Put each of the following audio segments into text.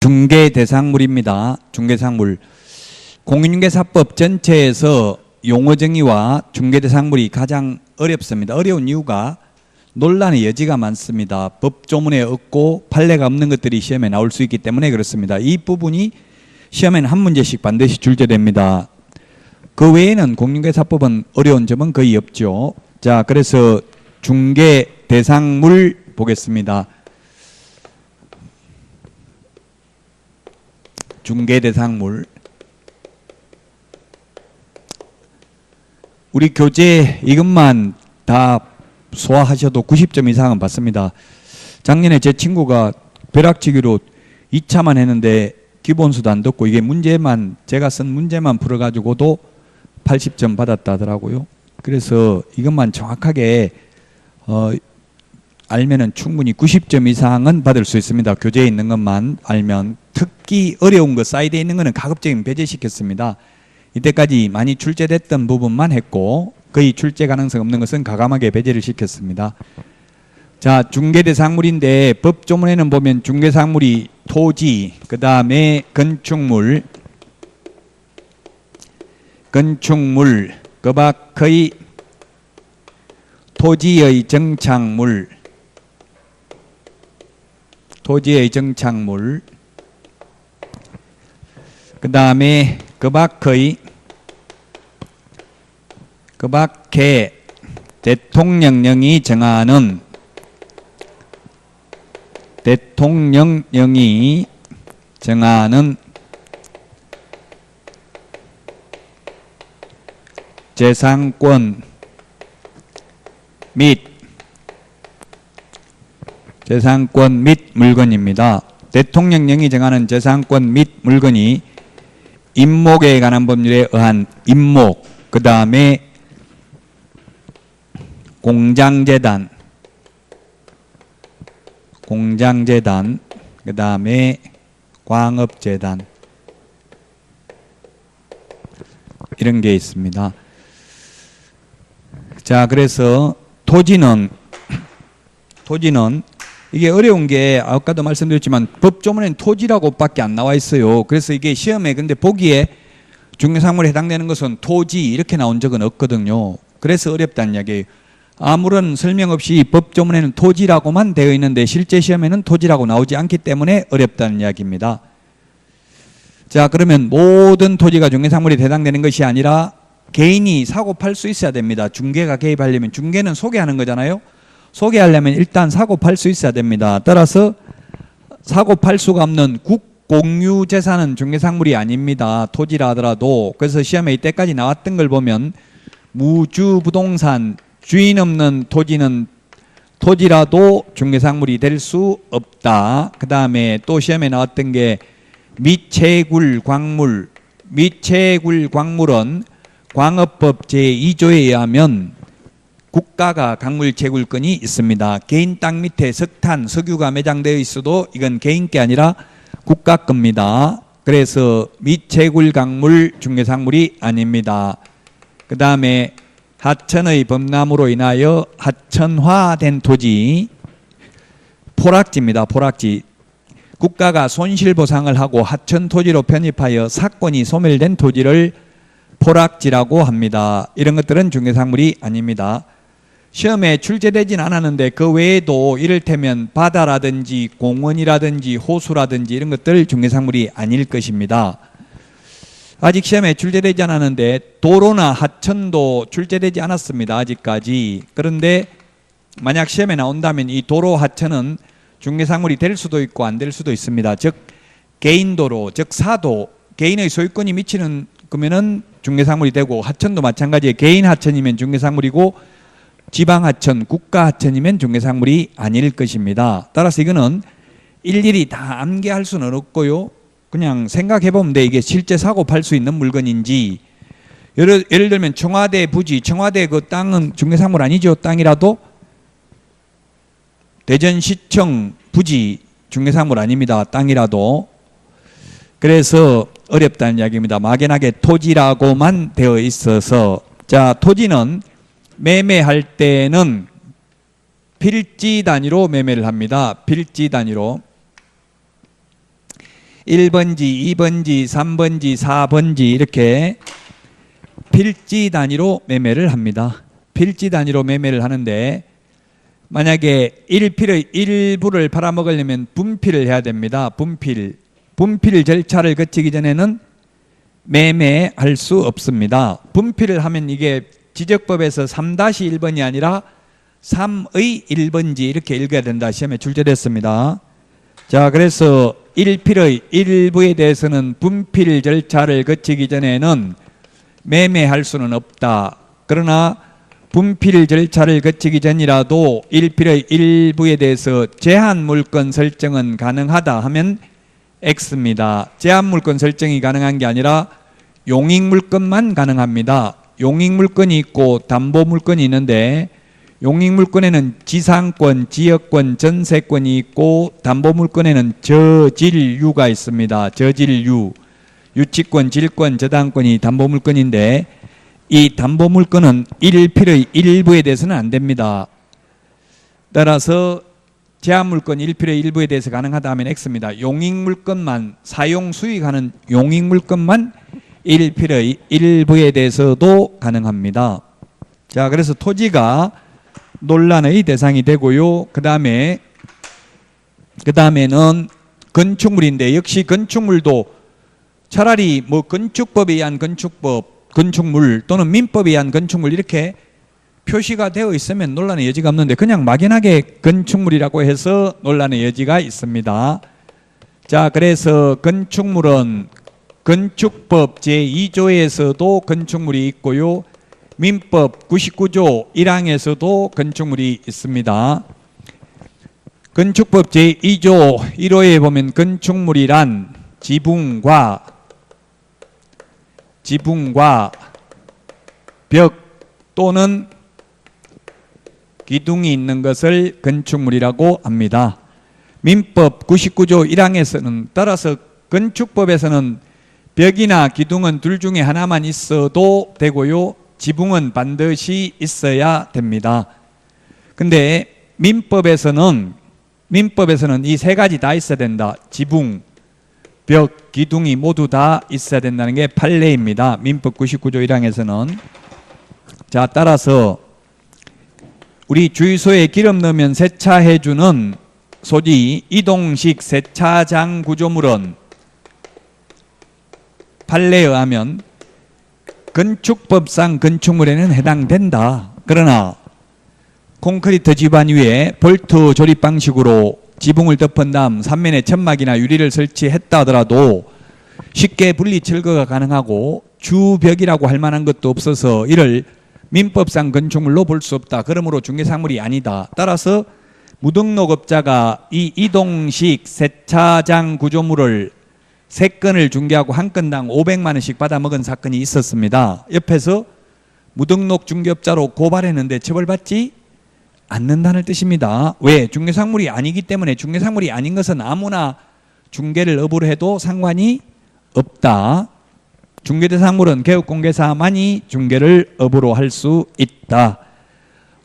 중개대상물입니다. 중개대상물. 공인중개사법 전체에서 용어정의와 중개대상물이 가장 어렵습니다. 어려운 이유가 논란의 여지가 많습니다. 법조문에 없고 판례가 없는 것들이 시험에 나올 수 있기 때문에 그렇습니다. 이 부분이 시험에는 한 문제씩 반드시 출제됩니다. 그 외에는 공인중개사법은 어려운 점은 거의 없죠. 자, 그래서 중개대상물 보겠습니다. 중개대상물. 우리 교재 이것만 다 소화하셔도 90점 이상은 받습니다. 작년에 제 친구가 벼락치기로 2차만 했는데 기본수도 안 듣고 이게 문제만 제가 쓴 문제만 풀어가지고도 80점 받았다 하더라고요. 그래서 이것만 정확하게 알면은 충분히 90점 이상은 받을 수 있습니다. 교재에 있는 것만 알면. 특히 어려운 거 사이드에 있는 거는 가급적이면 배제시켰습니다. 이때까지 많이 출제됐던 부분만 했고 거의 출제 가능성 없는 것은 과감하게 배제를 시켰습니다. 자, 중개대상물인데 법조문에는 보면 중개상물이 토지, 그 다음에 건축물, 그 밖의 토지의 정착물, 그 다음에 그 밖에 대통령령이 정하는 재산권 및 물건입니다. 대통령령이 정하는 재산권 및 물건이 임목에 관한 법률에 의한 임목, 그 다음에 공장재단, 그 다음에 광업재단, 이런 게 있습니다. 자, 그래서 토지는 이게 어려운 게 아까도 말씀드렸지만 법조문에는 토지라고 밖에 안 나와 있어요. 그래서 이게 시험에 근데 보기에 중개상물에 해당되는 것은 토지 이렇게 나온 적은 없거든요. 그래서 어렵다는 이야기예요. 아무런 설명 없이 법조문에는 토지라고만 되어 있는데 실제 시험에는 토지라고 나오지 않기 때문에 어렵다는 이야기입니다. 자, 그러면 모든 토지가 중개상물에 해당되는 것이 아니라 개인이 사고 팔 수 있어야 됩니다. 중개가 개입하려면. 중개는 소개하는 거잖아요. 소개하려면 일단 사고 팔 수 있어야 됩니다. 따라서 사고 팔 수가 없는 국공유 재산은 중개상물이 아닙니다. 토지라 하더라도. 그래서 시험에 이때까지 나왔던 걸 보면 무주부동산, 주인 없는 토지는 토지라도 중개상물이 될 수 없다. 그 다음에 또 시험에 나왔던 게 미채굴 광물. 미채굴 광물은 광업법 제2조에 의하면 국가가 광물 채굴권이 있습니다. 개인 땅 밑에 석탄, 석유가 매장되어 있어도 이건 개인 게 아니라 국가 겁니다. 그래서 미채굴 광물 중개상물이 아닙니다. 그 다음에 하천의 범람으로 인하여 하천화된 토지, 포락지입니다. 포락지. 국가가 손실보상을 하고 하천 토지로 편입하여 사건이 소멸된 토지를 포락지라고 합니다. 이런 것들은 중개상물이 아닙니다. 시험에 출제되진 않았는데 그 외에도 이를테면 바다라든지 공원이라든지 호수라든지 이런 것들 중개상물이 아닐 것입니다. 아직 시험에 출제되지 않았는데 도로나 하천도 출제되지 않았습니다. 아직까지. 그런데 만약 시험에 나온다면 이 도로 하천은 중개상물이 될 수도 있고 안 될 수도 있습니다. 즉 개인도로, 즉 사도, 개인의 소유권이 미치는 그러면은 중개상물이 되고, 하천도 마찬가지에 개인 하천이면 중개상물이고 지방 하천, 국가 하천이면 중개상물이 아닐 것입니다. 따라서 이거는 일일이 다 암기할 수는 없고요. 그냥 생각해 보면 돼. 이게 실제 사고 팔 수 있는 물건인지. 예를 들면 청와대 부지, 청와대 그 땅은 중개상물 아니죠. 땅이라도. 대전시청 부지 중개상물 아닙니다. 땅이라도. 그래서 어렵다는 이야기입니다. 막연하게 토지라고만 되어 있어서. 자, 토지는 매매할 때는 필지 단위로 매매를 합니다. 필지 단위로. 1번지, 2번지, 3번지, 4번지 이렇게 필지 단위로 매매를 합니다. 필지 단위로 매매를 하는데 만약에 1필의 일부를 팔아먹으려면 분필을 해야 됩니다. 분필 절차를 거치기 전에는 매매할 수 없습니다. 분필을 하면 이게 지적법에서 3-1번이 아니라 3의 1번지 이렇게 읽어야 된다. 시험에 출제됐습니다. 자, 그래서 1필의 일부에 대해서는 분필 절차를 거치기 전에는 매매할 수는 없다. 그러나 분필 절차를 거치기 전이라도 1필의 일부에 대해서 제한 물건 설정은 가능하다 하면 X입니다. 제한 물건 설정이 가능한 게 아니라 용익 물건만 가능합니다. 용익 물건이 있고 담보 물건이 있는데 용익 물건에는 지상권, 지역권, 전세권이 있고 담보 물건에는 저질유가 있습니다. 저질유, 유치권, 질권, 저당권이 담보 물건인데 이 담보 물건은 1필의 일부에 대해서는 안 됩니다. 따라서 제한 물건 1필의 일부에 대해서 가능하다 하면 X입니다. 용익 물건만, 사용 수익하는 용익 물건만 1필의 일부에 대해서도 가능합니다. 자, 그래서 토지가 논란의 대상이 되고요. 그 다음에는 건축물인데 역시 건축물도 차라리 뭐 건축법에 의한 건축물 또는 민법에 의한 건축물 이렇게 표시가 되어 있으면 논란의 여지가 없는데 그냥 막연하게 건축물이라고 해서 논란의 여지가 있습니다. 자, 그래서 건축물은 건축법 제2조에서도 건축물이 있고요. 민법 99조 1항에서도 건축물이 있습니다. 건축법 제2조 1호에 보면 건축물이란 지붕과 벽 또는 기둥이 있는 것을 건축물이라고 합니다. 민법 99조 1항에서는 따라서 건축법에서는 벽이나 기둥은 둘 중에 하나만 있어도 되고요. 지붕은 반드시 있어야 됩니다. 근데 민법에서는 이 세 가지 다 있어야 된다. 지붕, 벽, 기둥이 모두 다 있어야 된다는 게 판례입니다. 민법 99조 1항에서는. 자, 따라서 우리 주유소에 기름 넣으면 세차해주는 소지 이동식 세차장 구조물은 판례에 의하면 건축법상 건축물에는 해당된다. 그러나 콘크리트 지반 위에 볼트 조립 방식으로 지붕을 덮은 다음 3면에 천막이나 유리를 설치했다 하더라도 쉽게 분리 철거가 가능하고 주벽이라고 할 만한 것도 없어서 이를 민법상 건축물로 볼 수 없다. 그러므로 중개사물이 아니다. 따라서 무등록업자가 이 이동식 세차장 구조물을 3건을 중개하고 한 건당 500만 원씩 받아먹은 사건이 있었습니다. 옆에서 무등록 중개업자로 고발했는데 처벌받지 않는다는 뜻입니다. 왜? 중개사물이 아니기 때문에. 중개사물이 아닌 것은 아무나 중개를 업으로 해도 상관이 없다. 중개대상물은 개업공개사만이 중개를 업으로 할 수 있다.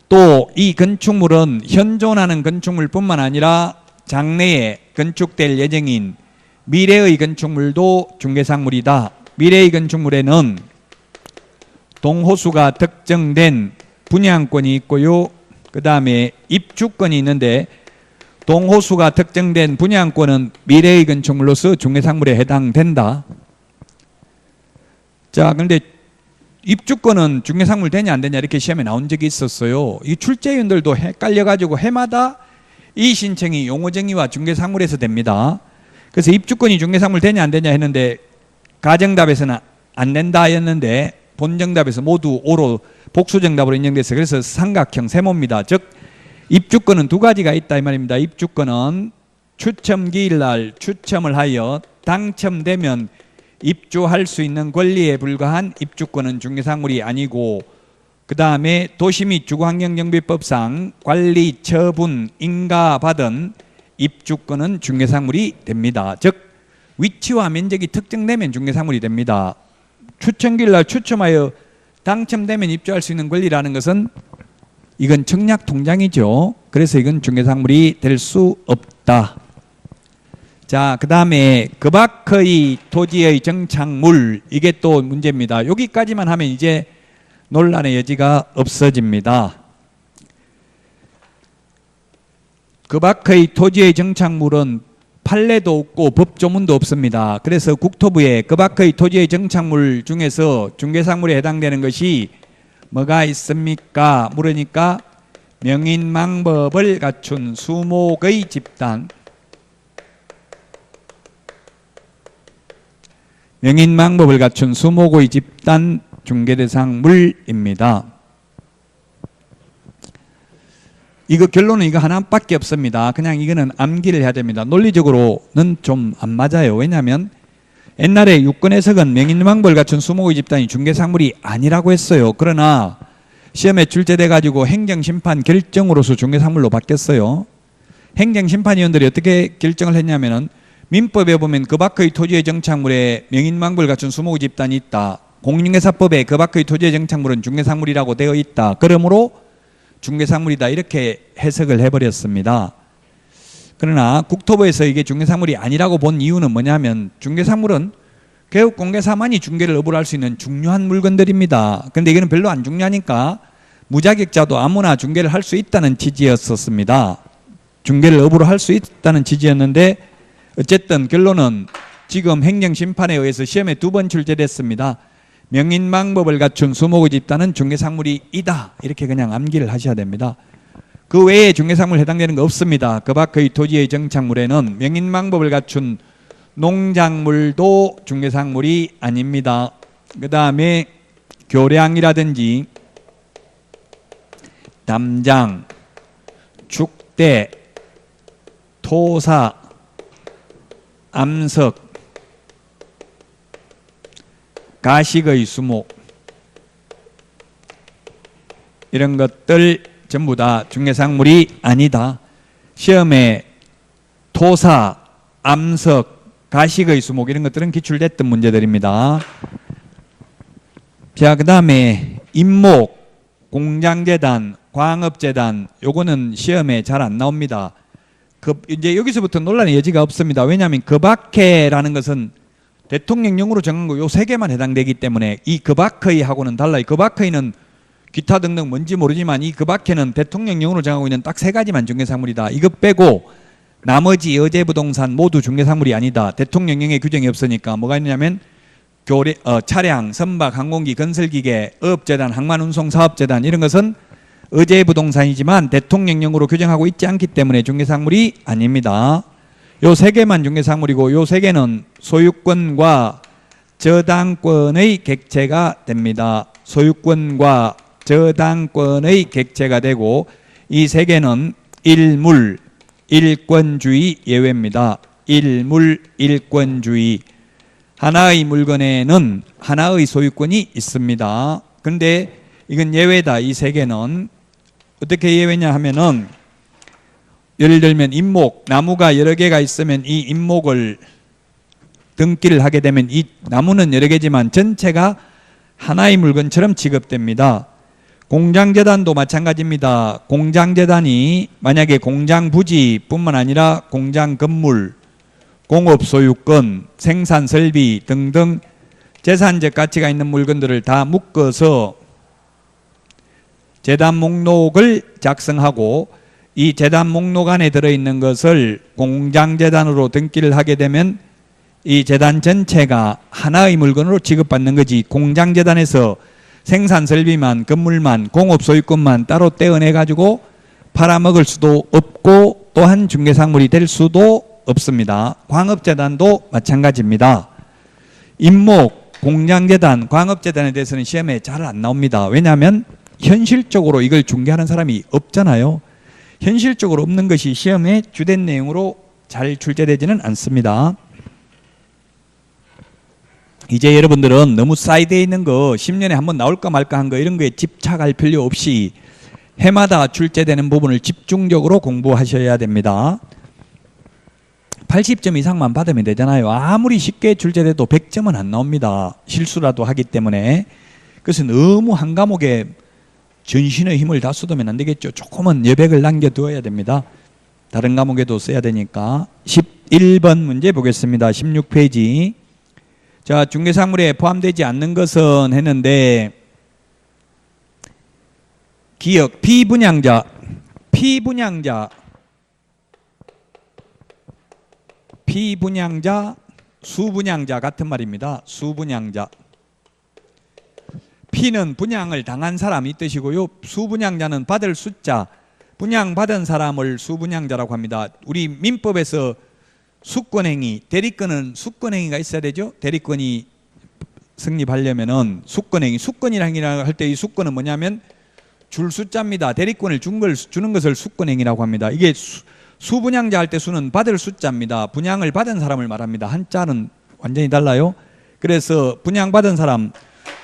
또 이 건축물은 현존하는 건축물뿐만 아니라 장래에 건축될 예정인 미래의 건축물도 중개상물이다. 미래의 건축물에는 동호수가 특정된 분양권이 있고요. 그 다음에 입주권이 있는데 동호수가 특정된 분양권은 미래의 건축물로서 중개상물에 해당된다. 자, 그런데 입주권은 중개상물 되냐 안 되냐 이렇게 시험에 나온 적이 있었어요. 이 출제위원들도 헷갈려가지고 해마다 이 신청이 용어정의와 중개상물에서 됩니다. 그래서 입주권이 중개상물 되냐 안 되냐 했는데 가정답에서는 안 된다였는데 본정답에서 모두 오로 복수정답으로 인정됐어요. 그래서 삼각형 세모입니다. 즉 입주권은 두 가지가 있다 이 말입니다. 입주권은 추첨기일 날 추첨을 하여 당첨되면 입주할 수 있는 권리에 불과한 입주권은 중개상물이 아니고, 그 다음에 도시 및 주거환경정비법상 관리, 처분, 인가받은 입주권은 중개상물이 됩니다. 즉 위치와 면적이 특정되면 중개상물이 됩니다. 추첨기일 날 추첨하여 당첨되면 입주할 수 있는 권리라는 것은 이건 청약통장이죠. 그래서 이건 중개상물이 될 수 없다. 자, 그 다음에 그 밖의 토지의 정착물, 이게 또 문제입니다. 여기까지만 하면 이제 논란의 여지가 없어집니다. 그 밖의 토지의 정착물은 판례도 없고 법조문도 없습니다. 그래서 국토부에 그 밖의 토지의 정착물 중에서 중개사물에 해당되는 것이 뭐가 있습니까? 물으니까 명인망법을 갖춘 수목의 집단, 명인망법을 갖춘 수목의 집단 중개대상물입니다. 이거 결론은 이거 하나밖에 없습니다. 그냥 이거는 암기를 해야 됩니다. 논리적으로는 좀 안 맞아요. 왜냐하면 옛날에 유권 해석은 명인망법을 갖춘 수목의 집단이 중개상물이 아니라고 했어요. 그러나 시험에 출제돼 가지고 행정심판 결정으로서 중개상물로 바뀌었어요. 행정심판위원들이 어떻게 결정을 했냐면은 민법에 보면 그 밖의 토지의 정착물에 명인망법을 갖춘 수목의 집단이 있다. 공인중개사법에 그 밖의 토지의 정착물은 중개상물이라고 되어 있다. 그러므로 중개상물이다, 이렇게 해석을 해버렸습니다. 그러나 국토부에서 이게 중개상물이 아니라고 본 이유는 뭐냐면 중개상물은 개업공개사만이 중개를 의무로 할 수 있는 중요한 물건들입니다. 그런데 이거는 별로 안 중요하니까 무자격자도 아무나 중개를 할 수 있다는 취지였었습니다. 중개를 의무로 할 수 있다는 취지였는데 어쨌든 결론은 지금 행정심판에 의해서 시험에 2번 출제됐습니다. 명인망법을 갖춘 수목의 집단은 중개상물이 이다, 이렇게 그냥 암기를 하셔야 됩니다. 그 외에 중개상물 해당되는 거 없습니다. 그 밖의 토지의 정착물에는 명인망법을 갖춘 농작물도 중개상물이 아닙니다. 그 다음에 교량이라든지 담장, 축대, 토사, 암석, 가식의 수목, 이런 것들 전부 다 중개상물이 아니다. 시험에 토사, 암석, 가식의 수목 이런 것들은 기출됐던 문제들입니다. 자, 그 다음에 임목, 공장재단, 광업재단, 요거는 시험에 잘 안 나옵니다. 이제 여기서부터 논란의 여지가 없습니다. 왜냐하면 그 밖에라는 것은 대통령령으로 정한 거 요 3개만 해당되기 때문에 이 그 밖의 하고는 달라요. 그 밖의는 기타 등등 뭔지 모르지만 이 그 밖에는 대통령령으로 정하고 있는 딱 3가지만 중개상물이다. 이거 빼고 나머지 여재부동산 모두 중개상물이 아니다. 대통령령에 규정이 없으니까 뭐가 있냐면 차량, 선박, 항공기, 건설기계, 어업재단, 항만운송사업재단 이런 것은 의제부동산이지만 대통령령으로 규정하고 있지 않기 때문에 중개상물이 아닙니다. 요 3개만 중개상물이고 요 3개는 소유권과 저당권의 객체가 됩니다. 소유권과 저당권의 객체가 되고 이 3개는 일물, 일권주의 예외입니다. 일물, 일권주의. 하나의 물건에는 하나의 소유권이 있습니다. 그런데 이건 예외다. 이 3개는 어떻게 예외냐 하면은 예를 들면 임목, 나무가 여러 개가 있으면 이 임목을 등기를 하게 되면 이 나무는 여러 개지만 전체가 하나의 물건처럼 취급됩니다. 공장재단도 마찬가지입니다. 공장재단이 만약에 공장 부지뿐만 아니라 공장 건물, 공업 소유권, 생산 설비 등등 재산적 가치가 있는 물건들을 다 묶어서 재단 목록을 작성하고 이 재단 목록 안에 들어있는 것을 공장재단으로 등기를 하게 되면 이 재단 전체가 하나의 물건으로 취급받는 거지, 공장재단에서 생산설비만, 건물만, 공업소유권만 따로 떼어내 가지고 팔아먹을 수도 없고 또한 중개상물이 될 수도 없습니다. 광업재단도 마찬가지입니다. 임목, 공장재단, 광업재단에 대해서는 시험에 잘 안 나옵니다. 왜냐하면 현실적으로 이걸 중개하는 사람이 없잖아요. 현실적으로 없는 것이 시험에 주된 내용으로 잘 출제되지는 않습니다. 이제 여러분들은 너무 사이드에 있는 거 10년에 한번 나올까 말까 한 거 이런 거에 집착할 필요 없이 해마다 출제되는 부분을 집중적으로 공부하셔야 됩니다. 80점 이상만 받으면 되잖아요. 아무리 쉽게 출제돼도 100점은 안 나옵니다. 실수라도 하기 때문에. 그래서 너무 한 과목에 전신의 힘을 다 쏟으면 안 되겠죠. 조금은 여백을 남겨두어야 됩니다. 다른 과목에도 써야 되니까. 11번 문제 보겠습니다. 16페이지. 자, 중개사물에 포함되지 않는 것은 했는데, 기억, 피분양자, 수분양자 같은 말입니다. 수분양자. 피는 분양을 당한 사람이 뜻이고요. 수분양자는 받을 숫자, 분양받은 사람을 수분양자라고 합니다. 우리 민법에서 수권행위, 대리권은 수권행위가 있어야 되죠. 대리권이 성립하려면은 수권이라고 할 때 이 수권은 뭐냐면 줄 숫자입니다. 대리권을 주는 것을 수권행위라고 합니다. 이게 수분양자 할 때 수는 받을 숫자입니다. 분양을 받은 사람을 말합니다. 한자는 완전히 달라요. 그래서 분양받은 사람,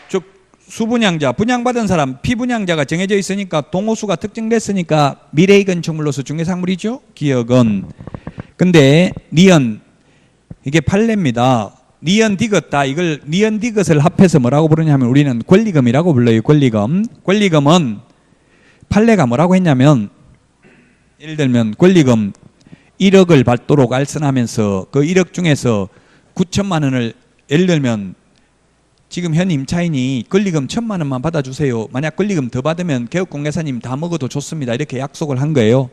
즉 수분양자, 분양받은 사람, 피분양자가 정해져 있으니까 동호수가 특정됐으니까 미래이건축물로서 중개사물이죠. 기억은. 근데 니은, 이게 판례입니다. 니은 디귿다. 이걸 니은 디귿을 합해서 뭐라고 부르냐면 우리는 권리금이라고 불러요. 권리금. 권리금은 판례가 뭐라고 했냐면, 예를 들면 권리금 1억을 받도록 알선하면서 그 1억 중에서 9천만 원을, 예를 들면 지금 현 임차인이 권리금 1,000만 원만 받아주세요. 만약 권리금 더 받으면 개업공개사님 다 먹어도 좋습니다. 이렇게 약속을 한 거예요.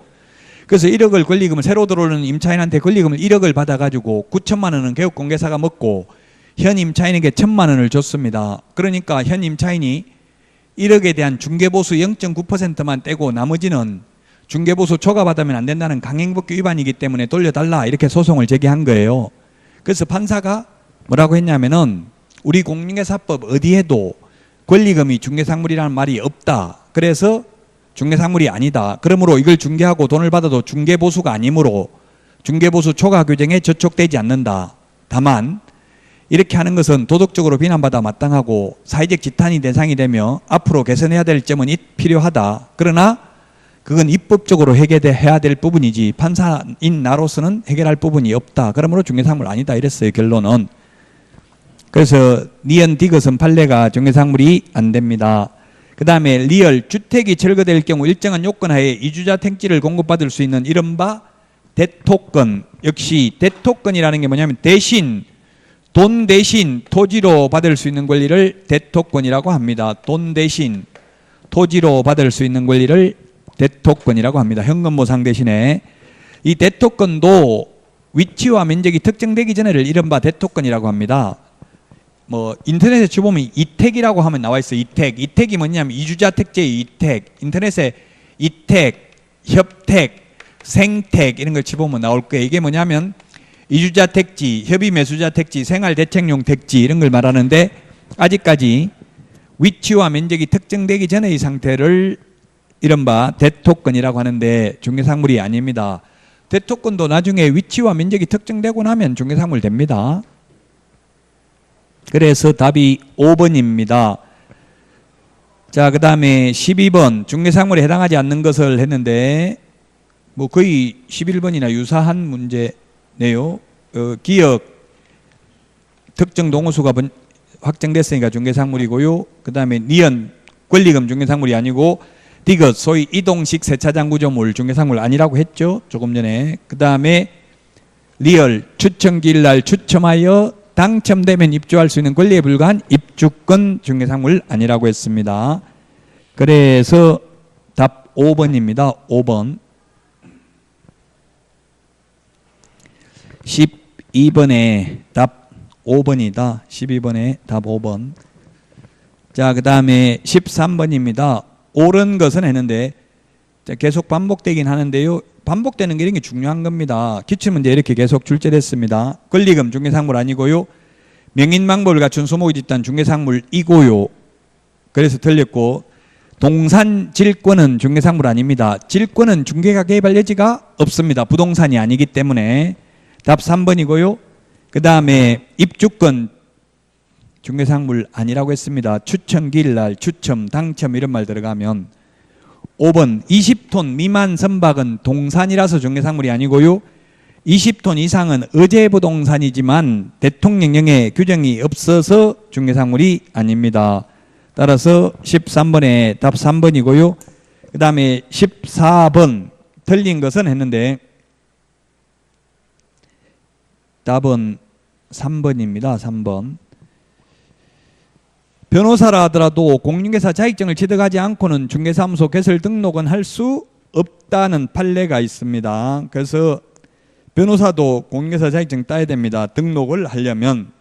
그래서 1억을 권리금을 새로 들어오는 임차인한테 권리금을 1억을 받아가지고 9천만 원은 개업공개사가 먹고 현 임차인에게 1,000만 원을 줬습니다. 그러니까 현 임차인이 1억에 대한 중개보수 0.9%만 떼고 나머지는 중개보수 초과받으면 안 된다는 강행법규 위반이기 때문에 돌려달라, 이렇게 소송을 제기한 거예요. 그래서 판사가 뭐라고 했냐면은 우리 공인중개사법 어디에도 권리금이 중개상물이라는 말이 없다. 그래서 중개상물이 아니다. 그러므로 이걸 중개하고 돈을 받아도 중개보수가 아니므로 중개보수 초과 규정에 저촉되지 않는다. 다만 이렇게 하는 것은 도덕적으로 비난받아 마땅하고 사회적 지탄이 대상이 되며 앞으로 개선해야 될 점은 필요하다. 그러나 그건 입법적으로 해결해야 될 부분이지 판사인 나로서는 해결할 부분이 없다. 그러므로 중개상물 아니다. 이랬어요. 결론은. 그래서 니은 디귿은 판례가 중개상물이 안 됩니다. 그 다음에 리얼, 주택이 철거될 경우 일정한 요건 하에 이주자 택지를 공급받을 수 있는 이른바 대토권. 역시 대토권이라는 게 뭐냐면 돈 대신 토지로 받을 수 있는 권리를 대토권이라고 합니다. 돈 대신 토지로 받을 수 있는 권리를 대토권이라고 합니다. 현금 보상 대신에. 이 대토권도 위치와 면적이 특정되기 전에를 이른바 대토권이라고 합니다. 뭐 인터넷에 쳐보면 이택이라고 하면 나와 있어요. 이택이 뭐냐면 이주자 택지의 이택. 인터넷에 이택, 협택, 생택 이런 걸 쳐보면 나올 거예요. 이게 뭐냐면 이주자 택지, 협의 매수자 택지, 생활 대책용 택지 이런 걸 말하는데 아직까지 위치와 면적이 특정되기 전의 상태를 이른바 대토권이라고 하는데 중개상물이 아닙니다. 대토권도 나중에 위치와 면적이 특정되고 나면 중개상물 됩니다. 그래서 답이 5번입니다. 자, 그 다음에 12번 중개상물에 해당하지 않는 것을 했는데 뭐 거의 11번이나 유사한 문제네요. 기억 특정 동호수가 확정됐으니까 중개상물이고요. 그 다음에 니은 권리금 중개상물이 아니고 디귿 소위 이동식 세차장 구조물 중개상물 아니라고 했죠. 조금 전에. 그 다음에 리얼 추첨기일날 추첨하여 당첨되면 입주할 수 있는 권리에 불과한 입주권 중개상물 아니라고 했습니다. 그래서 답 5번입니다. 5번. 12번에 답 5번이다. 12번에 답 5번. 자, 그 다음에 13번입니다. 옳은 것은 했는데 계속 반복되긴 하는데요. 반복되는 게 이런 게 중요한 겁니다. 기출문제 이렇게 계속 출제됐습니다. 권리금 중개상물 아니고요. 명인망법을 갖춘 소목이 집단 중개상물이고요. 그래서 틀렸고 동산 질권은 중개상물 아닙니다. 질권은 중개가 개입할 여지가 없습니다. 부동산이 아니기 때문에 답 3번이고요. 그 다음에 입주권 중개상물 아니라고 했습니다. 추첨기일날 추첨, 당첨 이런 말 들어가면 5번 20톤 미만 선박은 동산이라서 중개상물이 아니고요. 20톤 이상은 의제부동산이지만 대통령령에 규정이 없어서 중개상물이 아닙니다. 따라서 13번에 답 3번이고요. 그 다음에 14번 틀린 것은 했는데 답은 3번입니다. 3번. 변호사라 하더라도 공인중개사 자격증을 취득하지 않고는 중개사무소 개설 등록은 할 수 없다는 판례가 있습니다. 그래서 변호사도 공인중개사 자격증 따야 됩니다. 등록을 하려면.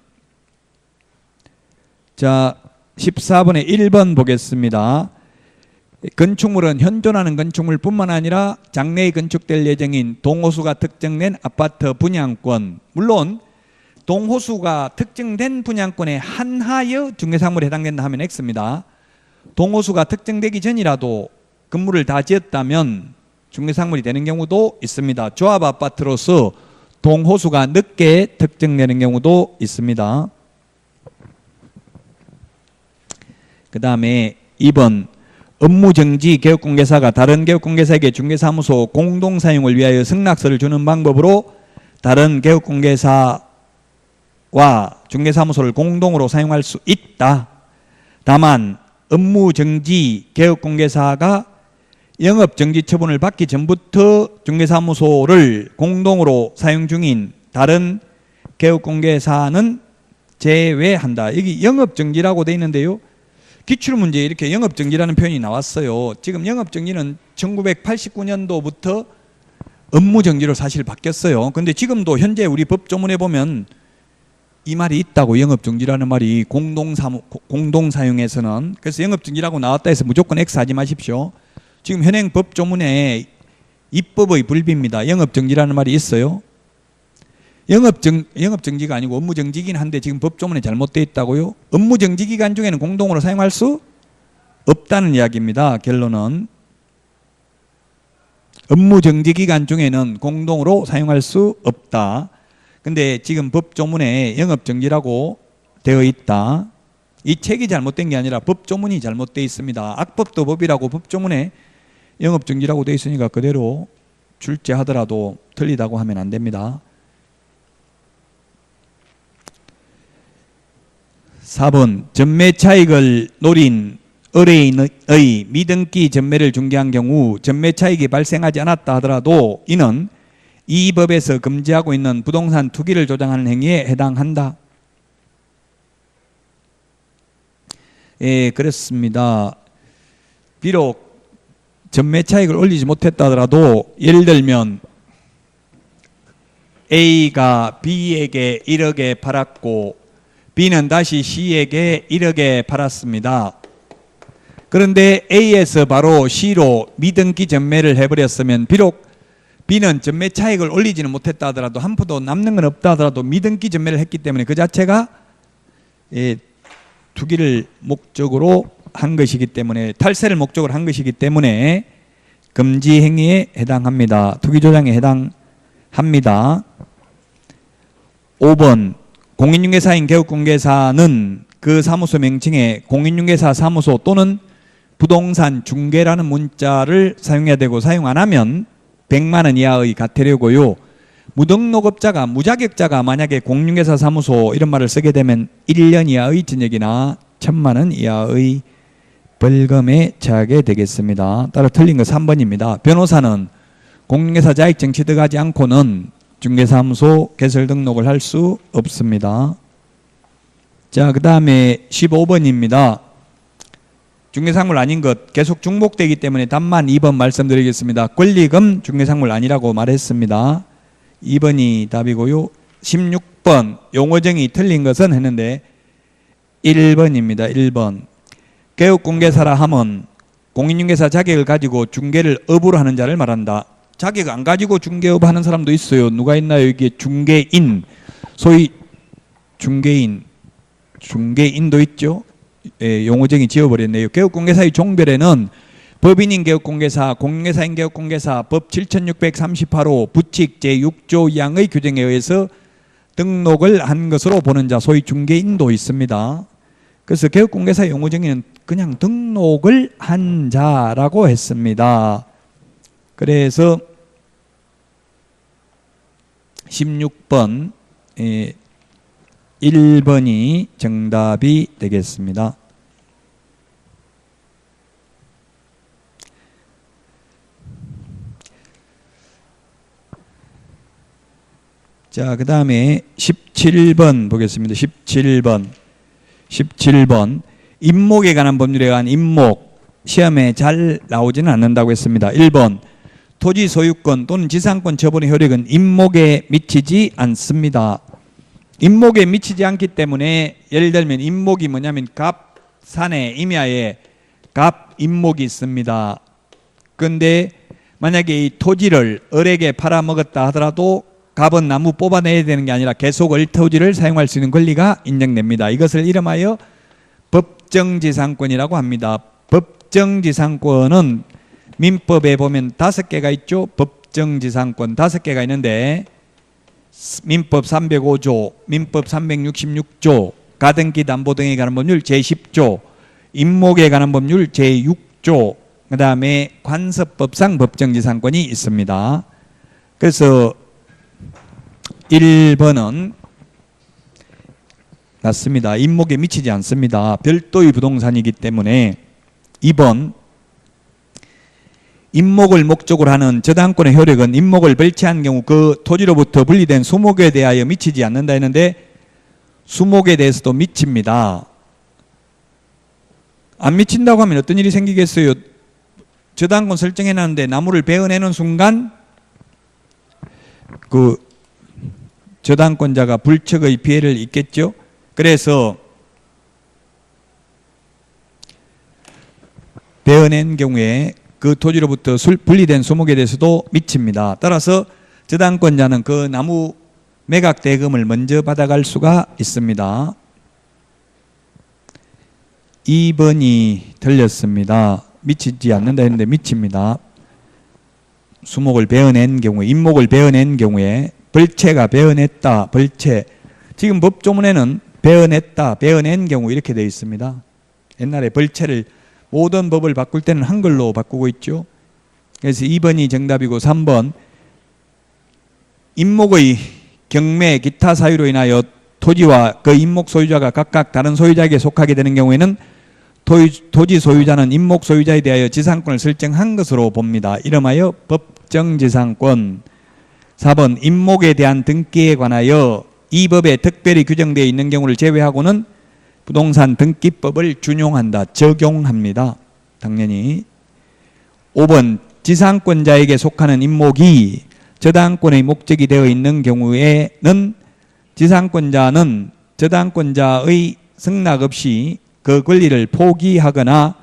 자, 14번에 1번 보겠습니다. 건축물은 현존하는 건축물뿐만 아니라 장래에 건축될 예정인 동호수가 특정된 아파트 분양권, 물론 동호수가 특정된 분양권에 한하여 중개사물에 해당된다 하면 X입니다. 동호수가 특정되기 전이라도 건물을 다 지었다면 중개사물이 되는 경우도 있습니다. 조합 아파트로서 동호수가 늦게 특정되는 경우도 있습니다. 그 다음에 2번 업무정지 개업공개사가 다른 개업공개사에게 중개사무소 공동사용을 위하여 승낙서를 주는 방법으로 다른 개업공개사와 중개사무소를 공동으로 사용할 수 있다. 다만 업무정지 개업공개사가 영업정지 처분을 받기 전부터 중개사무소를 공동으로 사용 중인 다른 개업공개사는 제외한다. 여기 영업정지라고 되어 있는데요. 기출문제에 이렇게 영업정지라는 표현이 나왔어요. 지금 영업정지는 1989년도부터 업무정지로 사실 바뀌었어요. 그런데 지금도 현재 우리 법조문에 보면 이 말이 있다고, 영업정지라는 말이 공동사용에서는. 그래서 영업정지라고 나왔다 해서 무조건 X 하지 마십시오. 지금 현행 법조문에 입법의 불비입니다. 영업정지라는 말이 있어요. 영업정지가 아니고 업무정지긴 한데 지금 법조문에 잘못되어 있다고요. 업무정지 기간 중에는 공동으로 사용할 수 없다는 이야기입니다. 결론은 업무정지 기간 중에는 공동으로 사용할 수 없다. 근데 지금 법조문에 영업정지라고 되어 있다. 이 책이 잘못된 게 아니라 법조문이 잘못되어 있습니다. 악법도 법이라고 법조문에 영업정지라고 되어 있으니까 그대로 출제하더라도 틀리다고 하면 안 됩니다. 4번 전매 차익을 노린 의뢰인의 미등기 전매를 중개한 경우 전매 차익이 발생하지 않았다 하더라도 이는 이 법에서 금지하고 있는 부동산 투기를 조장하는 행위에 해당한다. 예, 그렇습니다. 비록 전매 차익을 올리지 못했다 하더라도 예를 들면 A가 B에게 1억에 팔았고 B는 다시 C에게 1억에 팔았습니다. 그런데 A에서 바로 C로 미등기 전매를 해버렸으면 비록 B는 전매 차익을 올리지는 못했다 하더라도 한 푼도 남는 건 없다 하더라도 미등기 전매를 했기 때문에 그 자체가 투기를 목적으로 한 것이기 때문에, 탈세를 목적으로 한 것이기 때문에 금지 행위에 해당합니다. 투기 조장에 해당합니다. 5번 공인중개사인 개업공개사는 그 사무소 명칭에 공인중개사 사무소 또는 부동산 중개라는 문자를 사용해야 되고, 사용 안 하면 100만 원 이하의 과태료고요. 무등록업자가, 무자격자가 만약에 공인중개사 사무소 이런 말을 쓰게 되면 1년 이하의 징역이나 1,000만 원 이하의 벌금에 처하게 되겠습니다. 따라 틀린 거 3번입니다. 변호사는 공인중개사 자격증 취득하지 않고는 중개사무소 개설 등록을 할 수 없습니다. 자, 그 다음에 15번입니다. 중개사물 아닌 것 계속 중복되기 때문에 답만 2번 말씀드리겠습니다. 권리금 중개사물 아니라고 말했습니다. 2번이 답이고요. 16번 용어정의 틀린 것은 했는데 1번입니다. 1번 개업공개사라 함은 공인중개사 자격을 가지고 중개를 업으로 하는 자를 말한다. 자격 안 가지고 중개업 하는 사람도 있어요. 누가 있나요? 여기에 중개인, 소위 중개인도 있죠. 예, 용어정의 지워버렸네요. 개업공개사의 종별에는 법인인 개업공개사, 공인중개사인 개업공개사 법 7638호 부칙 제6조 2항의 규정에 의해서 등록을 한 것으로 보는 자, 소위 중개인도 있습니다. 그래서 개업공개사의 용어정의는 그냥 등록을 한 자라고 했습니다. 그래서 16번 1번이 정답이 되겠습니다. 자, 그 다음에 17번 보겠습니다. 17번. 임목에 관한 법률에 관한 임목. 시험에 잘 나오지는 않는다고 했습니다. 1번. 토지 소유권 또는 지상권 처분의 효력은 임목에 미치지 않습니다. 임목에 미치지 않기 때문에 예를 들면 임목이 뭐냐면 갑, 산에, 임야에 갑, 임목이 있습니다. 그런데 만약에 이 토지를 을에게 팔아먹었다 하더라도 갑은 나무 뽑아내야 되는 게 아니라 계속 을 토지를 사용할 수 있는 권리가 인정됩니다. 이것을 이름하여 법정지상권이라고 합니다. 법정지상권은 민법에 보면 5개가 있죠. 법정지상권 5개가 있는데 민법 305조, 민법 366조, 가등기 담보 등에 관한 법률 제10조, 임목에 관한 법률 제6조, 그 다음에 관습법상 법정지상권이 있습니다. 그래서 1번은 맞습니다. 임목에 미치지 않습니다. 별도의 부동산이기 때문에. 2번 임목을 목적으로 하는 저당권의 효력은 임목을 벌채한 경우 그 토지로부터 분리된 수목에 대하여 미치지 않는다 했는데 수목에 대해서도 미칩니다. 안 미친다고 하면 어떤 일이 생기겠어요? 저당권 설정해놨는데 나무를 베어내는 순간 그 저당권자가 불척의 피해를 입겠죠. 그래서 베어낸 경우에 그 토지로부터 분리된 수목에 대해서도 미칩니다. 따라서 저당권자는 그 나무 매각 대금을 먼저 받아갈 수가 있습니다. 2번이 틀렸습니다. 미치지 않는다 했는데 미칩니다. 수목을 베어낸 경우에, 임목을 베어낸 경우에 벌채가 베어냈다, 벌채. 지금 법조문에는 베어냈다, 베어낸 경우 이렇게 되어 있습니다. 옛날에 벌채를 모든 법을 바꿀 때는 한글로 바꾸고 있죠. 그래서 2번이 정답이고 3번 임목의 경매 기타 사유로 인하여 토지와 그 임목 소유자가 각각 다른 소유자에게 속하게 되는 경우에는 토지 소유자는 임목 소유자에 대하여 지상권을 설정한 것으로 봅니다. 이름하여 법정지상권. 4번 임목에 대한 등기에 관하여 이 법에 특별히 규정되어 있는 경우를 제외하고는 부동산 등기법을 준용한다, 적용합니다. 당연히. 5번 지상권자에게 속하는 임목이 저당권의 목적이 되어 있는 경우에는 지상권자는 저당권자의 승낙 없이 그 권리를 포기하거나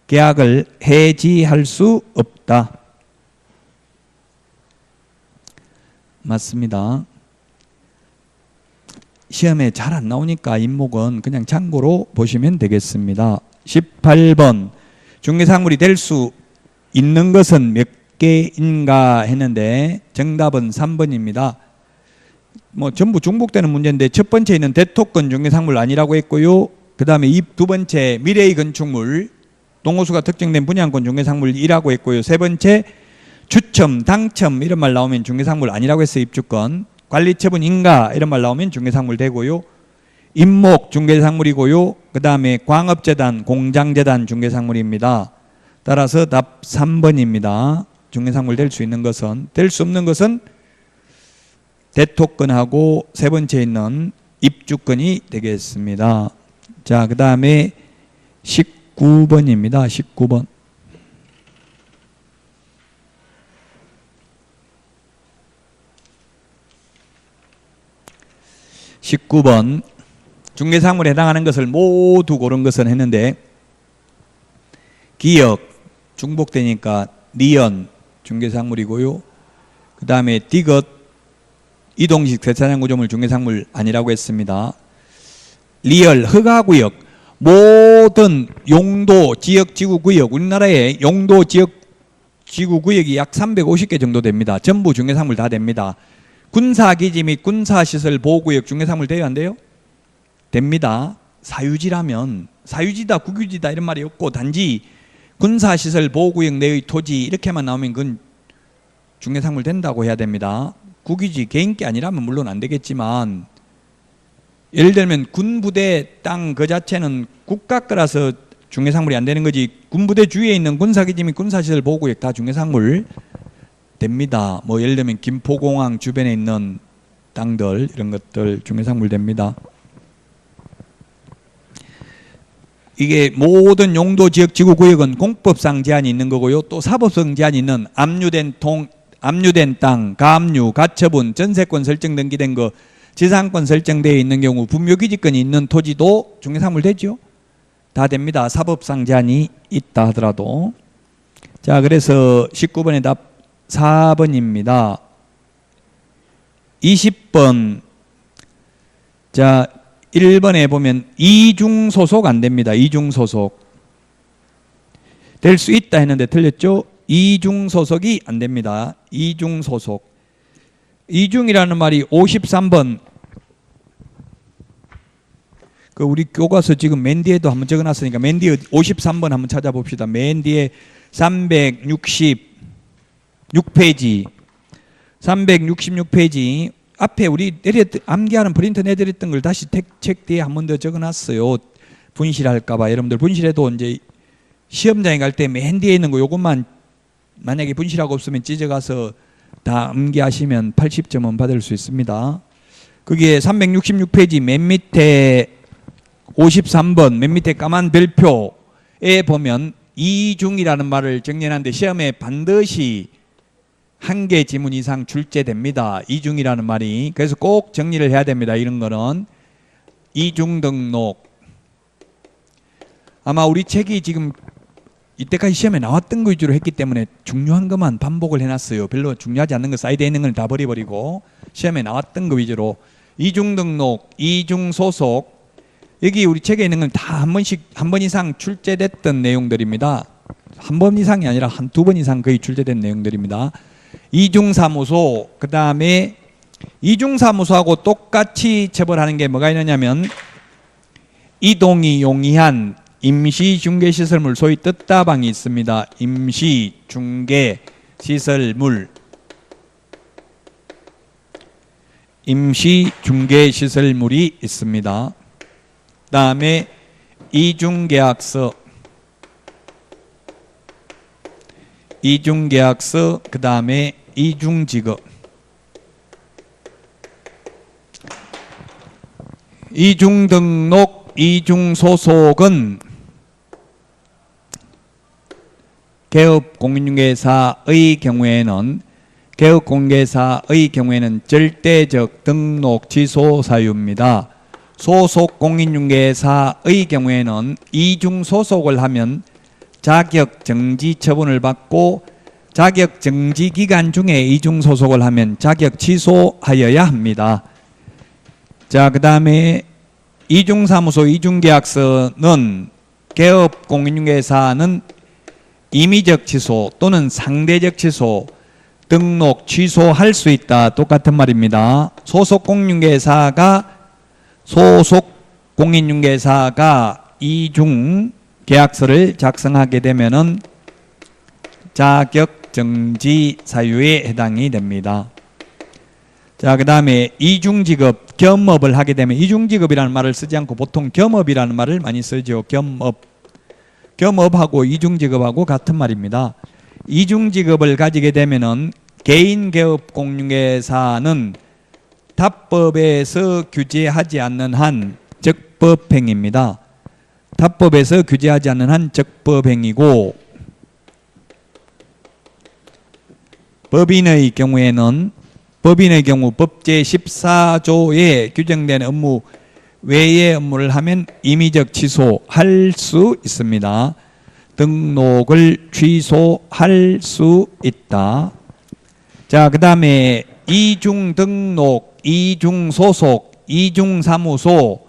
계약을 해지할 수 없다. 맞습니다. 시험에 잘 안 나오니까 임목은 그냥 참고로 보시면 되겠습니다. 18번 중개사물이 될 수 있는 것은 몇 개인가 했는데 정답은 3번입니다. 뭐 전부 중복되는 문제인데 첫 번째는 대토권 중개사물 아니라고 했고요. 그 다음에 두 번째 미래의 건축물 동호수가 특정된 분양권 중개사물이라고 했고요. 세 번째 추첨, 당첨 이런 말 나오면 중개사물 아니라고 했어요. 입주권. 관리처분 인가 이런 말 나오면 중개사물 되고요. 임목 중개사물이고요. 그 다음에 광업재단, 공장재단 중개사물입니다. 따라서 답 3번입니다. 중개사물 될 수 있는 것은. 될 수 없는 것은 대토권하고 세 번째 있는 입주권이 되겠습니다. 자, 그 다음에 19번입니다. 19번. 중개사물에 해당하는 것을 모두 고른 것은 했는데 기역 중복되니까 니언 중개사물이고요. 그 다음에 디귿 이동식 세차장 구조물 중개사물 아니라고 했습니다. 리얼 허가구역 모든 용도 지역 지구구역 우리나라에 용도 지역 지구구역이 약 350개 정도 됩니다. 전부 중개사물 다 됩니다. 군사기지 및 군사시설 보호구역 중개사물 돼요 안 돼요? 됩니다. 사유지라면 사유지다 국유지다 이런 말이 없고 단지 군사시설 보호구역 내의 토지 이렇게만 나오면 그건 중개사물 된다고 해야 됩니다. 국유지 개인게 아니라면 물론 안 되겠지만 예를 들면 군부대 땅 그 자체는 국가 거라서 중개사물이 안 되는 거지 군부대 주위에 있는 군사기지 및 군사시설 보호구역 다 중개사물 됩니다. 뭐 예를 들면 김포공항 주변에 있는 땅들 이런 것들 중개상물됩니다. 이게 모든 용도 지역 지구 구역은 공법상 제한이 있는 거고요. 또 사법성 제한이 있는 압류된 땅, 가압류, 가처분, 전세권 설정 등기된 거, 지상권 설정되어 있는 경우 분묘기지권이 있는 토지도 중개상물 되죠. 다 됩니다. 사법상 제한이 있다 하더라도. 자, 그래서 19번의 답 4번입니다. 20번. 자, 1번에 보면 이중소속 안 됩니다. 이중소속. 될 수 있다 했는데 틀렸죠? 이중소속이 안 됩니다. 이중소속. 이중이라는 말이 53번. 그 우리 교과서 지금 맨 뒤에도 한번 적어놨으니까 맨 뒤에 53번 한번 찾아봅시다. 맨 뒤에 366페이지. 366페이지. 앞에 우리 암기하는 프린터 내드렸던 걸 다시 책 뒤에 한 번 더 적어놨어요. 분실할까봐. 여러분들 분실해도 이제 시험장에 갈 때 맨 뒤에 있는 거 요것만 만약에 분실하고 없으면 찢어가서 다 암기하시면 80점은 받을 수 있습니다. 그게 366페이지 맨 밑에 53번 맨 밑에 까만 별표에 보면 이중이라는 말을 정리하는데 시험에 반드시 한 개 지문 이상 출제됩니다. 이중이라는 말이. 그래서 꼭 정리를 해야 됩니다. 이런 거는. 이중 등록. 아마 우리 책이 지금 이때까지 시험에 나왔던 거 위주로 했기 때문에 중요한 것만 반복을 해놨어요. 별로 중요하지 않는 거 사이드에 있는 건 다 버려버리고 시험에 나왔던 거 위주로. 이중 등록, 이중 소속. 여기 우리 책에 있는 건 다 한 번 이상 출제됐던 내용들입니다. 한 번 이상이 아니라 두 번 이상 거의 출제된 내용들입니다. 이중사무소, 그 다음에 이중사무소하고 똑같이 처벌하는 게 뭐가 있느냐면 이동이 용이한 임시중개시설물, 소위 뜻다방이 있습니다. 임시중개시설물, 임시중개시설물이 있습니다. 그 다음에 이중계약서, 이중계약서, 그 다음에 이중지급. 이중등록, 이중소속은 개업공인중개사의 경우에는 절대적 등록 취소 사유입니다. 소속공인중개사의 경우에는 이중소속을 하면 자격정지 처분을 받고 자격정지 기간 중에 이중소속을 하면 자격 취소하여야 합니다. 자, 그 다음에 이중사무소, 이중계약서는 개업공인중개사는 임의적 취소 또는 상대적 취소, 등록 취소할 수 있다. 똑같은 말입니다. 소속공인중개사가 이중 계약서를 작성하게 되면은 자격정지 사유에 해당이 됩니다. 자, 그 다음에 이중지급, 겸업을 하게 되면 이중지급이라는 말을 쓰지 않고 보통 겸업이라는 말을 많이 쓰죠. 겸업하고 이중지급하고 같은 말입니다. 이중지급을 가지게 되면은 개인개업공인중개사는 탑법에서 규제하지 않는 한 적법행위입니다. 탑법에서 규제하지 않는 한 적법행위고, 법인의 경우 법 제14조에 규정된 업무 외의 업무를 하면 임의적 취소할 수 있습니다. 등록을 취소할 수 있다. 자, 그 다음에 이중등록, 이중소속, 이중사무소,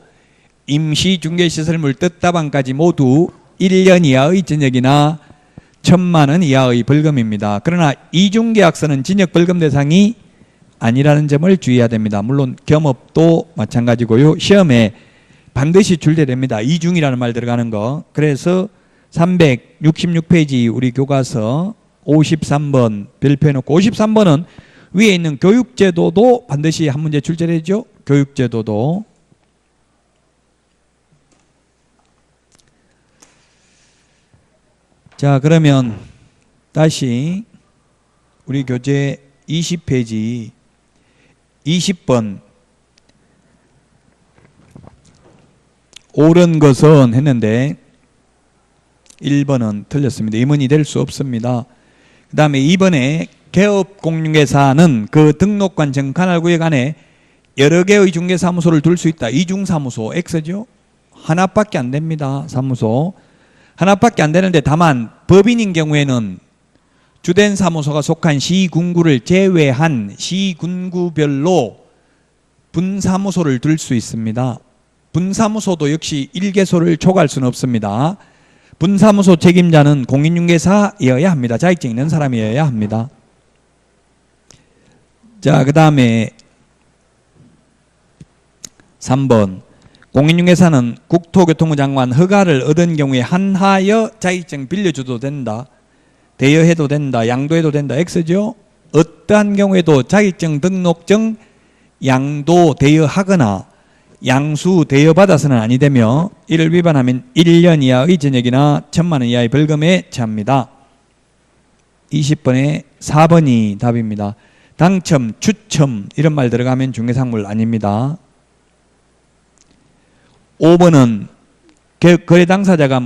임시중개시설물 뜻다방까지 모두 1년 이하의 징역이나 1,000만 원 이하의 벌금입니다. 그러나 이중계약서는 징역벌금 대상이 아니라는 점을 주의해야 됩니다. 물론 겸업도 마찬가지고요. 시험에 반드시 출제됩니다. 이중이라는 말 들어가는 거. 그래서 366페이지 우리 교과서 53번 별표해놓고 53번은 위에 있는 교육제도도 반드시 한 문제 출제되죠. 교육제도도. 자, 그러면 다시 우리 교재 20페이지 20번 옳은 것은 했는데 1번은 틀렸습니다. 임원이 될 수 없습니다. 그 다음에 2번에 개업공인중개사는 그 등록관 정관할구역 안에 여러 개의 중개사무소를 둘 수 있다. 이중사무소 X죠. 하나밖에 안 됩니다. 사무소 하나밖에 안 되는데 다만 법인인 경우에는 주된 사무소가 속한 시군구를 제외한 시군구별로 분사무소를 둘 수 있습니다. 분사무소도 역시 1개소를 초과할 수는 없습니다. 분사무소 책임자는 공인중개사이어야 합니다. 자격증 있는 사람이어야 합니다. 자, 그 다음에 3번 공인중개사는 국토교통부 장관 허가를 얻은 경우에 한하여 자격증 빌려줘도 된다. 대여해도 된다. 양도해도 된다. X죠. 어떠한 경우에도 자격증 등록증 양도 대여하거나 양수 대여받아서는 아니 되며 이를 위반하면 1년 이하의 징역이나 1,000만 원 이하의 벌금에 처합니다. 20번에 4번이 답입니다. 당첨, 추첨 이런 말 들어가면 중개상물 아닙니다. 5번은 거래 당사자가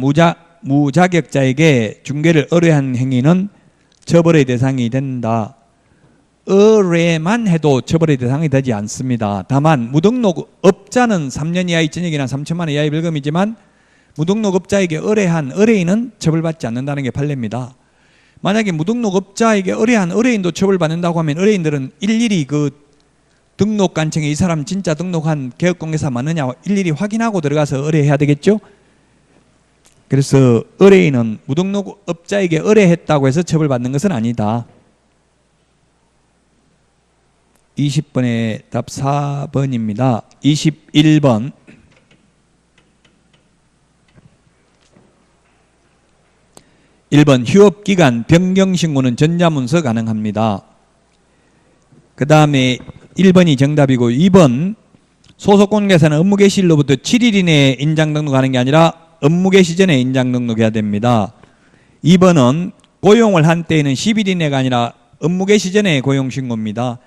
무자격자에게 중개를 의뢰한 행위는 처벌의 대상이 된다. 의뢰만 해도 처벌의 대상이 되지 않습니다. 다만 무등록업자는 3년 이하의 징역이나 3,000만 원 이하의 벌금이지만 무등록업자에게 의뢰한 의뢰인은 처벌받지 않는다는 게 판례입니다. 만약에 무등록업자에게 의뢰한 의뢰인도 처벌받는다고 하면 의뢰인들은 일일이 그 등록관청에 이 사람 진짜 등록한 개업공개사 맞느냐 일일이 확인하고 들어가서 의뢰해야 되겠죠. 그래서 의뢰인은 무등록업자에게 의뢰했다고 해서 처벌받는 것은 아니다. 20번의 답 4번입니다. 21번 휴업기간 변경신고는 전자문서 가능합니다. 그 다음에 1번이 정답이고 2번 소속공개사는 업무개시일로부터 7일 이내에 인장 등록하는 게 아니라 업무개시 전에 인장 등록해야 됩니다. 2번은 고용을 한 때에는 10일 이내가 아니라 업무개시 전에 고용신고입니다.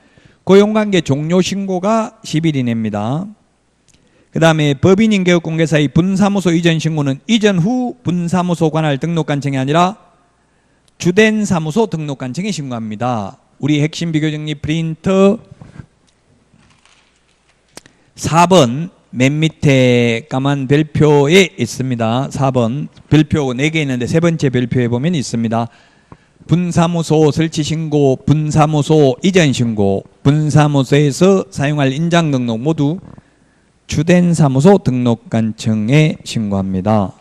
고용관계 종료신고가 10일 이내입니다. 그 다음에 법인인 개업공개사의 분사무소 이전 신고는 이전 후 분사무소 관할 등록관청이 아니라 주된 사무소 등록관청에 신고합니다. 우리 핵심 비교정리 프린터 4번 맨 밑에 까만 별표에 있습니다. 4번 별표 4개 있는데 세 번째 별표에 보면 있습니다. 분사무소 설치 신고, 분사무소 이전 신고, 분사무소에서 사용할 인장 등록 모두 주된 사무소 등록관청에 신고합니다.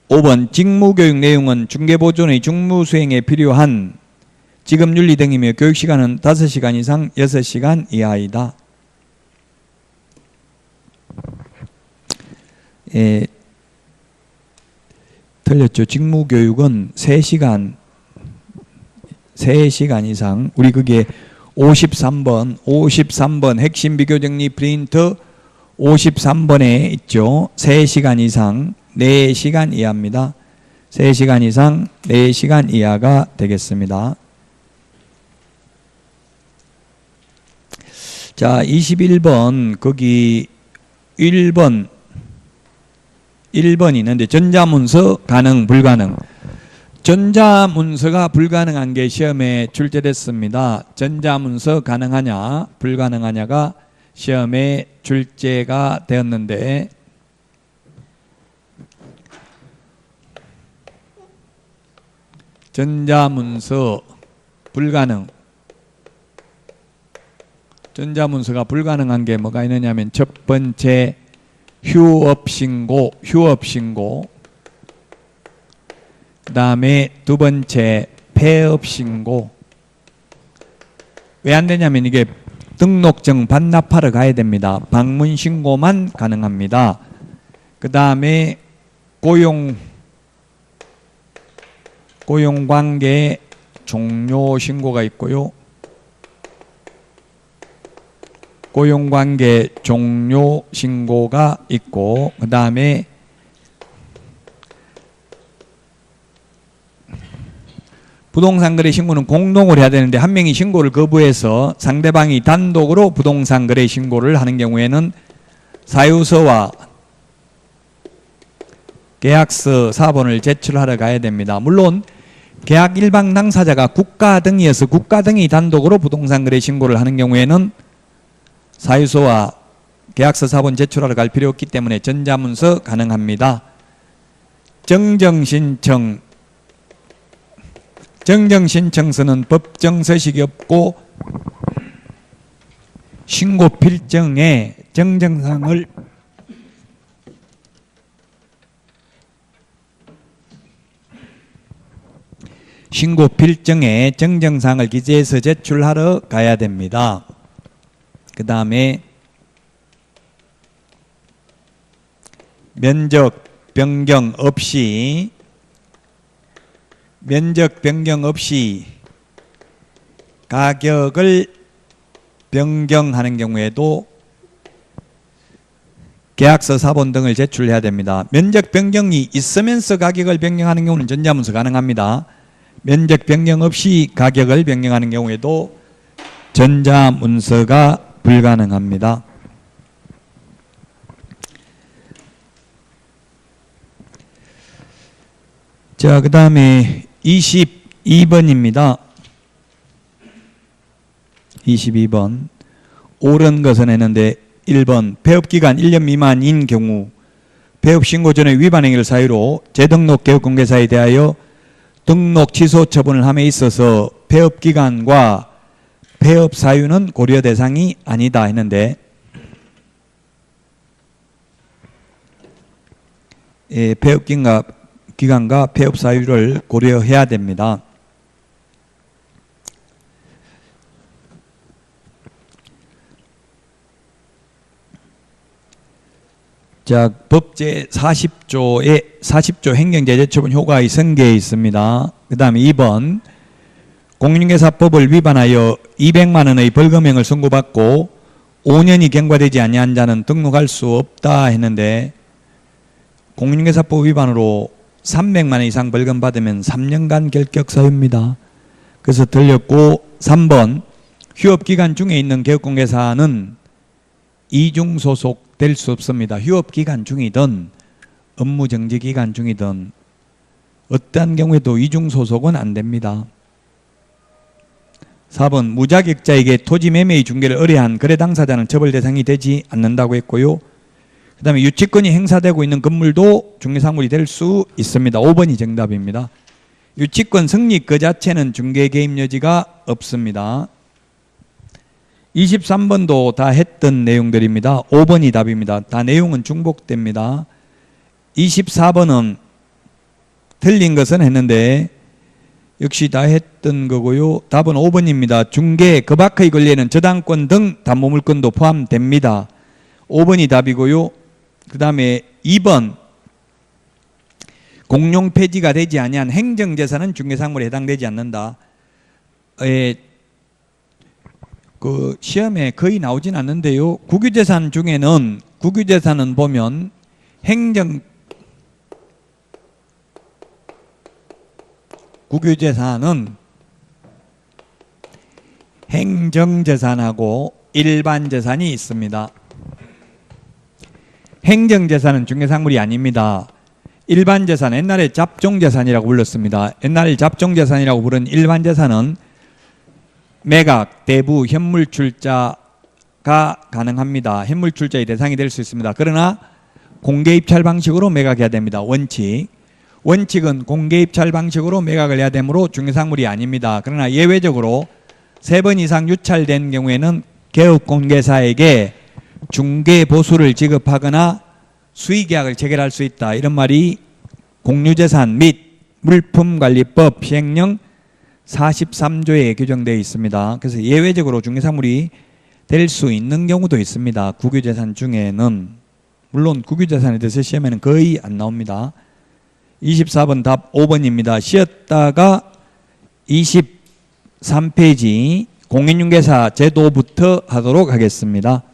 5번 직무교육 내용은 중개보존의 직무수행에 필요한 직업윤리 등이며 교육시간은 5시간 이상 6시간 이하이다. 틀렸죠. 직무교육은 3시간 이상. 우리 그게 53번 핵심 비교정리 프린터 53번에 있죠. 3시간 이상 4시간 이하입니다. 3시간 이상 4시간 이하가 되겠습니다. 자, 21번 거기 1번이 있는데 전자문서 가능 불가능. 전자문서가 불가능한 게 시험에 출제됐습니다. 전자문서 가능하냐 불가능하냐가 시험에 출제가 되었는데 전자문서 불가능. 전자문서가 불가능한 게 뭐가 있느냐면 첫 번째 휴업신고 그 다음에 두 번째 폐업신고. 왜 안 되냐면 이게 등록증 반납하러 가야 됩니다. 방문신고만 가능합니다. 그 다음에 고용관계 종료신고가 있고요. 고용관계 종료신고가 있고 그 다음에 부동산 거래 신고는 공동으로 해야 되는데 한 명이 신고를 거부해서 상대방이 단독으로 부동산 거래 신고를 하는 경우에는 사유서와 계약서 사본을 제출하러 가야 됩니다. 물론 계약 일방 당사자가 국가 등이어서 국가 등이 단독으로 부동산 거래 신고를 하는 경우에는 사유서와 계약서 사본 제출하러 갈 필요 없기 때문에 전자문서 가능합니다. 정정신청서는 법정 서식이 없고 신고 필정에 정정사항을 기재해서 제출하러 가야 됩니다. 그 다음에 면적 변경 없이 가격을 변경하는 경우에도 계약서 사본 등을 제출해야 됩니다. 면적 변경이 있으면서 가격을 변경하는 경우는 전자문서 가능합니다. 면적 변경 없이 가격을 변경하는 경우에도 전자문서가 불가능합니다. 자, 그 다음에 22번입니다. 22번. 옳은 것은 했는데 1번 폐업기간 1년 미만인 경우 폐업신고 전에 위반 행위를 사유로 재등록 개업공개사에 대하여 등록 취소 처분을 함에 있어서 폐업기간과 폐업 사유는 고려 대상이 아니다 했는데 폐업기간과 폐업 사유를 고려해야 됩니다. 자, 법제 40조 행정제재처분 효과의 성계에 있습니다. 그 다음에 2번 공인중개사법을 위반하여 200만 원의 벌금형을 선고받고 5년이 경과되지 아니한 자는 등록할 수 없다 했는데 공인중개사법 위반으로 300만 원 이상 벌금 받으면 3년간 결격 사유입니다. 그래서 틀렸고 3번 휴업기간 중에 있는 개업공개사는 이중소속 될 수 없습니다. 휴업기간 중이든 업무정지기간 중이든 어떠한 경우에도 이중소속은 안 됩니다. 4번 무자격자에게 토지 매매의 중개를 의뢰한 거래 당사자는 처벌 대상이 되지 않는다고 했고요. 그 다음에 유치권이 행사되고 있는 건물도 중개사물이 될 수 있습니다. 5번이 정답입니다. 유치권 성립 그 자체는 중개 개입 여지가 없습니다. 23번도 다 했던 내용들입니다. 5번이 답입니다. 다 내용은 중복됩니다. 24번은 틀린 것은 했는데 역시 다 했던 거고요. 답은 5번입니다. 중개 그 밖의 권리에는 저당권 등 담보물권도 포함됩니다. 5번이 답이고요. 그 다음에 2번 공용 폐지가 되지 아니한 행정재산은 중개사물에 해당되지 않는다. 그 시험에 거의 나오진 않는데요. 국유재산 중에는 국유재산은 보면 국유재산은 행정재산하고 일반재산이 있습니다. 행정재산은 중개사물이 아닙니다. 일반재산, 옛날에 잡종재산이라고 불렀습니다. 옛날 잡종재산이라고 부른 일반재산은 매각, 대부, 현물출자가 가능합니다. 현물출자의 대상이 될 수 있습니다. 그러나 공개입찰 방식으로 매각해야 됩니다. 원칙은 공개입찰 방식으로 매각을 해야 되므로 중개사물이 아닙니다. 그러나 예외적으로 3번 이상 유찰된 경우에는 개업공개사에게 중개보수를 지급하거나 수의계약을 체결할 수 있다. 이런 말이 공유재산 및 물품관리법 시행령 43조에 규정되어 있습니다. 그래서 예외적으로 중개사물이 될 수 있는 경우도 있습니다. 국유재산 중에는. 물론 국유재산에 대해서 시험에는 거의 안 나옵니다. 24번 답 5번입니다. 쉬었다가 23페이지 공인중개사 제도부터 하도록 하겠습니다.